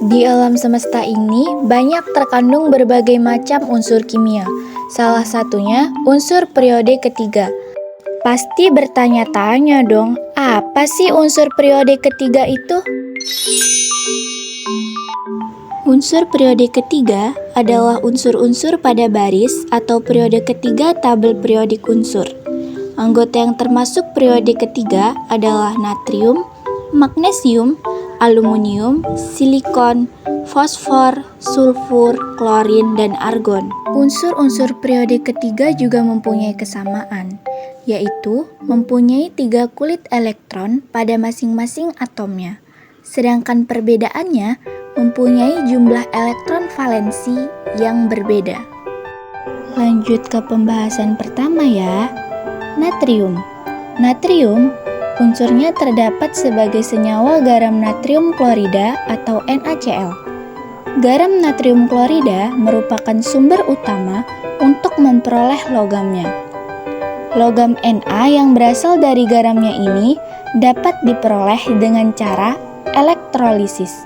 Di alam semesta ini banyak terkandung berbagai macam unsur kimia. Salah satunya unsur periode ketiga. Pasti bertanya-tanya dong, apa sih unsur periode ketiga itu? Unsur periode ketiga adalah unsur-unsur pada baris atau periode ketiga tabel periodik unsur. Anggota yang termasuk periode ketiga adalah natrium, magnesium, aluminium, silikon, fosfor, sulfur, klorin, dan argon. Unsur-unsur periode ketiga juga mempunyai kesamaan, yaitu mempunyai 3 kulit elektron pada masing-masing atomnya. Sedangkan perbedaannya mempunyai jumlah elektron valensi yang berbeda. Lanjut ke pembahasan pertama ya. Natrium. Natrium unsurnya terdapat sebagai senyawa garam natrium klorida atau NaCl. Garam natrium klorida merupakan sumber utama untuk memperoleh logamnya. Logam Na yang berasal dari garamnya ini dapat diperoleh dengan cara elektrolisis.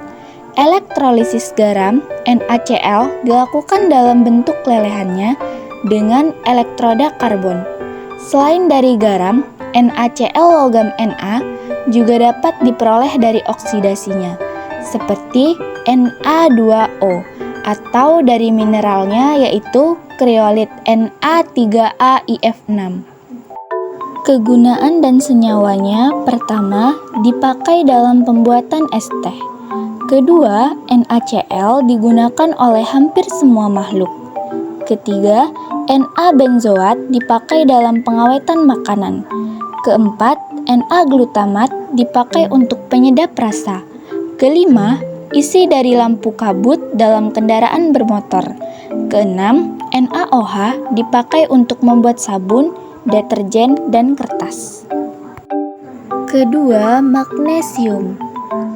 Elektrolisis garam NaCl dilakukan dalam bentuk lelehannya dengan elektroda karbon. Selain dari garam, NaCl logam Na juga dapat diperoleh dari oksidasinya, seperti Na2O, atau dari mineralnya yaitu kriolit Na3AiF6. Kegunaan dan senyawanya: pertama, dipakai dalam pembuatan es teh. Kedua, NaCl digunakan oleh hampir semua makhluk. Ketiga, Na-benzoat dipakai dalam pengawetan makanan. Keempat, Na-glutamat dipakai untuk penyedap rasa. Kelima, isi dari lampu kabut dalam kendaraan bermotor. Keenam, NaOH dipakai untuk membuat sabun, deterjen, dan kertas. Kedua, magnesium.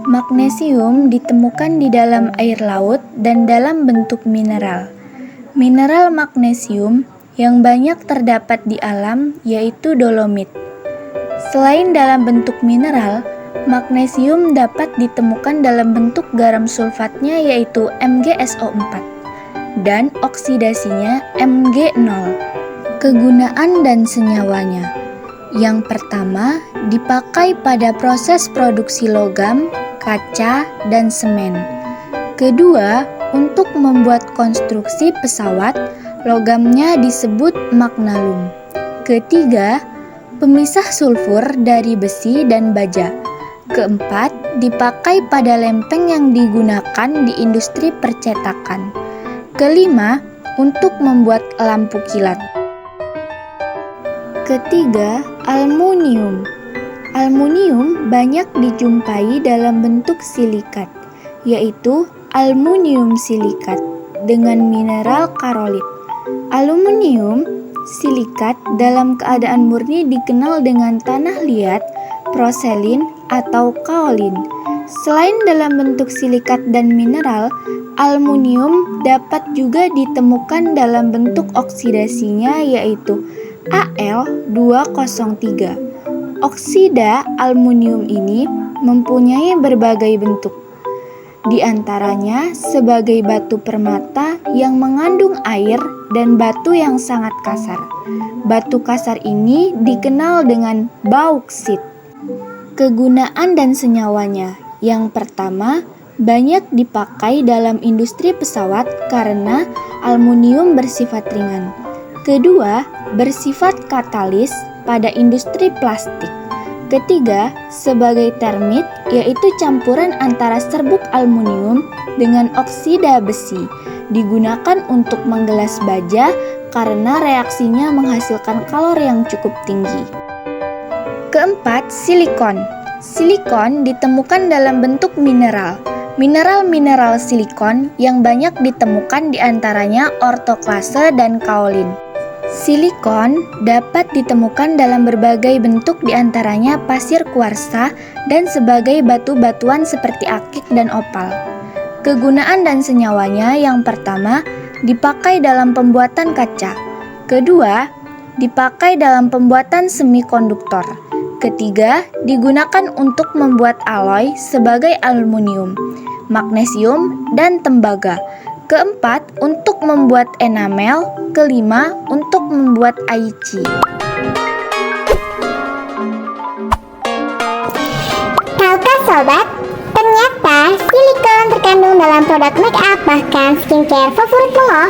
Magnesium ditemukan di dalam air laut dan dalam bentuk mineral. Mineral magnesium yang banyak terdapat di alam yaitu dolomit. Selain dalam bentuk mineral, magnesium dapat ditemukan dalam bentuk garam sulfatnya yaitu MgSO4 dan oksidasinya Mg0. Kegunaan dan senyawanya: yang pertama, dipakai pada proses produksi logam, kaca, dan semen. Kedua, untuk membuat konstruksi pesawat, logamnya disebut magnalum. Ketiga, pemisah sulfur dari besi dan baja. Keempat, dipakai pada lempeng yang digunakan di industri percetakan. Kelima, untuk membuat lampu kilat. Ketiga, aluminium. Aluminium banyak dijumpai dalam bentuk silikat, yaitu aluminium silikat dengan mineral karolit. Aluminium silikat dalam keadaan murni dikenal dengan tanah liat, proselin, atau kaolin. Selain dalam bentuk silikat dan mineral, aluminium dapat juga ditemukan dalam bentuk oksidasinya yaitu Al203. Oksida aluminium ini mempunyai berbagai bentuk. Di antaranya sebagai batu permata yang mengandung air dan batu yang sangat kasar. Batu kasar ini dikenal dengan bauksit. Kegunaan dan senyawanya: yang pertama, banyak dipakai dalam industri pesawat karena aluminium bersifat ringan. Kedua, bersifat katalis pada industri plastik. Ketiga, sebagai termit, yaitu campuran antara serbuk aluminium dengan oksida besi, digunakan untuk menggelas baja karena reaksinya menghasilkan kalori yang cukup tinggi. Keempat, silikon. Silikon ditemukan dalam bentuk mineral. Mineral-mineral silikon yang banyak ditemukan diantaranya ortoklase dan kaolin. Silikon dapat ditemukan dalam berbagai bentuk diantaranya pasir kuarsa dan sebagai batu-batuan seperti akik dan opal. Kegunaan dan senyawanya yang pertama, dipakai dalam pembuatan kaca. Kedua, dipakai dalam pembuatan semikonduktor. Ketiga, digunakan untuk membuat alloy sebagai aluminium, magnesium, dan tembaga. Keempat, untuk membuat enamel. Kelima, untuk membuat aici. Tahukah sobat, ternyata silikon terkandung dalam produk make up bahkan skincare favoritmu loh.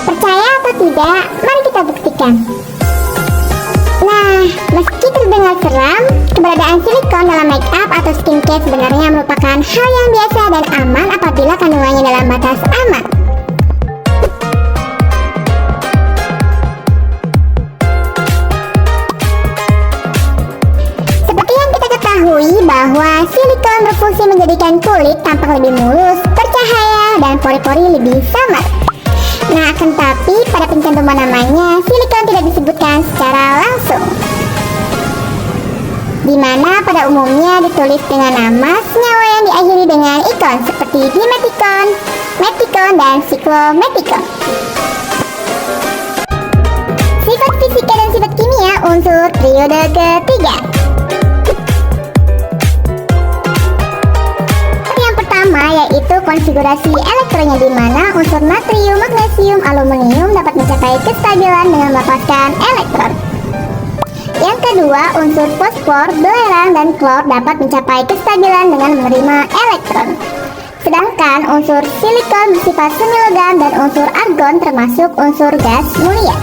Percaya atau tidak, mari kita buktikan. Nah, meski terdengar seram, keberadaan silikon dalam make up atau skincare sebenarnya merupakan hal yang biasa dan aman apabila kandungannya dalam batas aman. Seperti yang kita ketahui bahwa silikon berfungsi menjadikan kulit tampak lebih mulus, bercahaya, dan pori-pori lebih samar. Nah, akan tapi pada pencantuman namanya, silikon tidak disebutkan secara langsung, di mana pada umumnya ditulis dengan nama senyawa yang diakhiri dengan ikon seperti dimetikon, metikon, dan siklometikon. Sifat fisika dan sifat kimia unsur periode ketiga. Yaitu konfigurasi elektronnya, di mana unsur natrium, magnesium, aluminium dapat mencapai kestabilan dengan melepaskan elektron. Yang kedua, unsur fosfor, belerang, dan klor dapat mencapai kestabilan dengan menerima elektron. Sedangkan unsur silikon bersifat semilogam dan unsur argon termasuk unsur gas mulia.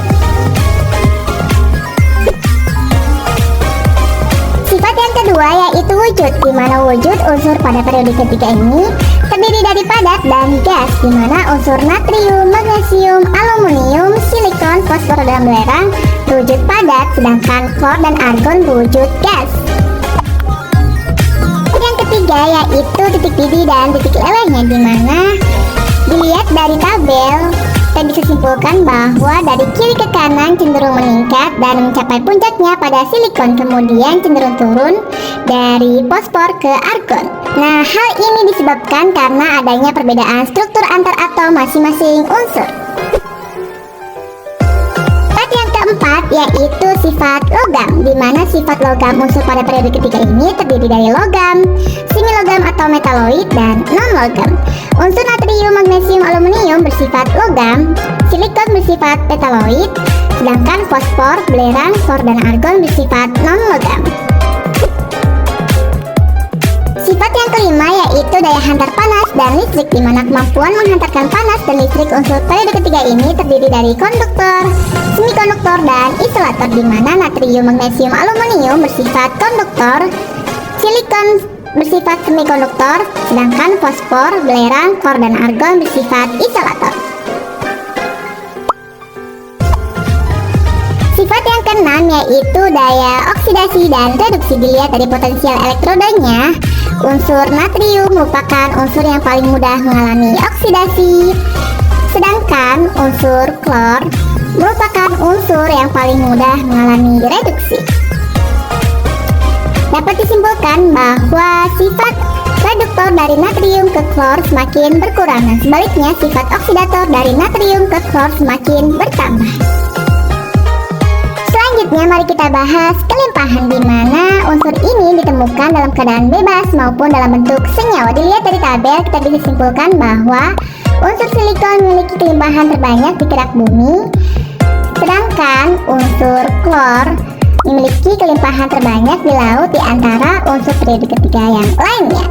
Sifat yang kedua yaitu wujud, di mana wujud unsur pada periode ketiga ini terdiri dari padat dan gas, di mana unsur natrium, magnesium, aluminium, silikon, fosfor, dan belerang berwujud padat, sedangkan klor dan argon berwujud gas. Yang ketiga yaitu titik didih dan titik lelehnya, di mana dilihat dari tabel kita bisa simpulkan bahwa dari kiri ke kanan cenderung meningkat dan mencapai puncaknya pada silikon, kemudian cenderung turun dari fosfor ke argon. Nah, hal ini disebabkan karena adanya perbedaan struktur antar atom masing-masing unsur. Sifat yang keempat yaitu sifat logam, di mana sifat logam unsur pada periode ketiga ini terdiri dari logam, semilogam atau metaloid, dan non-logam. Unsur natrium, magnesium, aluminium bersifat logam, silikon bersifat metaloid, sedangkan fosfor, belerang, klor, dan argon bersifat non-logam. Sifat yang kelima yaitu daya hantar panas dan listrik, di mana kemampuan menghantarkan panas dan listrik unsur periode ketiga ini terdiri dari konduktor, semikonduktor, dan isolator, di mana natrium, magnesium, aluminium bersifat konduktor, silikon bersifat semikonduktor, sedangkan fosfor, belerang, klor, dan argon bersifat isolator. Sifat yang keenam yaitu daya oksidasi dan reduksi, dilihat dari potensial elektrodanya. Unsur natrium merupakan unsur yang paling mudah mengalami oksidasi, sedangkan unsur klor merupakan unsur yang paling mudah mengalami reduksi. Dapat disimpulkan bahwa sifat reduktor dari natrium ke klor semakin berkurang, dan sebaliknya sifat oksidator dari natrium ke klor semakin bertambah. Selanjutnya mari kita bahas kelimpahan, di mana unsur ini ditemukan dalam keadaan bebas maupun dalam bentuk senyawa. Dilihat dari tabel kita bisa simpulkan bahwa unsur silikon memiliki kelimpahan terbanyak di kerak bumi, sedangkan unsur klor memiliki kelimpahan terbanyak di laut di antara unsur periode ketiga yang lainnya.